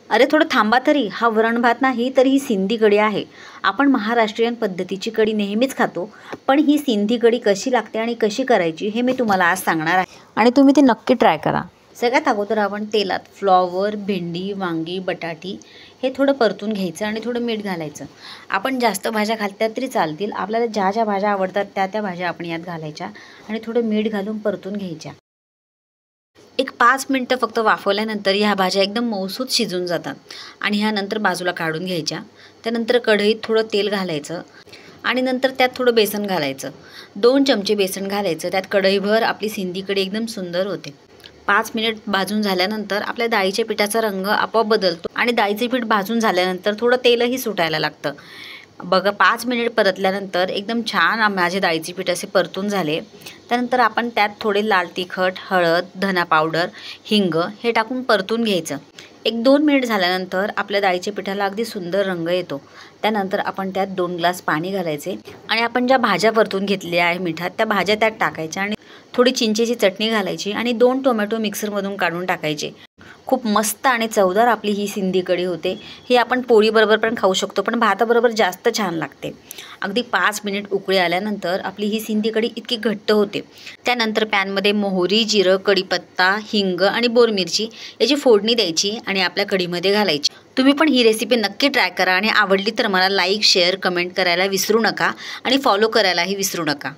अरे थोडं थांबा तरी, हा वरण भात नाही तर ही सिंधी कढी आहे. आपण महाराष्ट्रीयन पद्धतीची कढी नेहमीच खातो, पण ही सिंधी कढी कशी लागते आणि कशी करायची हे मी तुम्हाला आज सांगणार आहे आणि तुम्ही ते नक्की ट्राय करा. सगळ्यात अगोदर आपण तेलात फ्लॉवर, भेंडी, वांगी, बटाटी हे थोडं परतून घ्यायचं आणि थोडं मीठ घालायचं. आपण जास्त भाज्या घातल्या तरी चालतील, आपल्याला ज्या ज्या भाज्या आवडतात त्या भाज्या आपण यात घालायच्या आणि थोडं मीठ घालून परतून घ्यायच्या. एक 5 मिनटं फक्त वाफवल्यानंतर ह्या भाज्या एकदम मऊसूत शिजून जातात आणि ह्यानंतर बाजूला काढून घ्यायच्या. त्यानंतर कढईत थोडं तेल घालायचं आणि नंतर त्यात थोडं बेसन घालायचं. 2 चमचे बेसन घालायचं. त्यात कढईभर आपली सिंधी कढी एकदम सुंदर होते. 5 मिनिट भाजून झाल्यानंतर आपल्या डाळीच्या पिठाचा रंग आपोआप बदलतो आणि डाळीचे पीठ भाजून झाल्यानंतर थोडं तेलही सुटायला लागतं. बघा 5 मिनिट परतल्यानंतर एकदम छान माझे डाळीचे पीठ असे परतून झाले. त्यानंतर आपण त्यात थोडे लाल तिखट, हळद, धना पावडर, हिंग हे टाकून परतून घ्यायचं. 1-2 मिनिट झाल्यानंतर आपल्या डाळीच्या पिठाला अगदी सुंदर रंग येतो. त्यानंतर आपण त्यात 2 ग्लास पाणी घालायचे आणि आपण ज्या भाज्या परतून घेतल्या आहे मिठात त्या भाज्या त्यात टाकायच्या आणि थोडी चिंचेची चटणी घालायची आणि 2 टोमॅटो मिक्सरमधून काढून टाकायचे. खूप मस्त आणि चवदार आपली ही सिंधी कढी होते. ही आपण पोळीबरोबर पण खाऊ शकतो, पण भाताबरोबर जास्त छान लागते. अगदी 5 मिनिट उकळी आल्यानंतर आपली ही सिंधी कढी इतकी घट्ट होते. त्यानंतर पॅनमध्ये मोहरी, जिरं, कढीपत्ता, हिंग आणि बोर मिरची याची फोडणी द्यायची आणि आपल्या कढीमध्ये घालायची. तुम्ही पण ही रेसिपी नक्की ट्राय करा आणि आवडली तर मला लाईक, शेअर, कमेंट करायला विसरू नका आणि फॉलो करायलाही विसरू नका.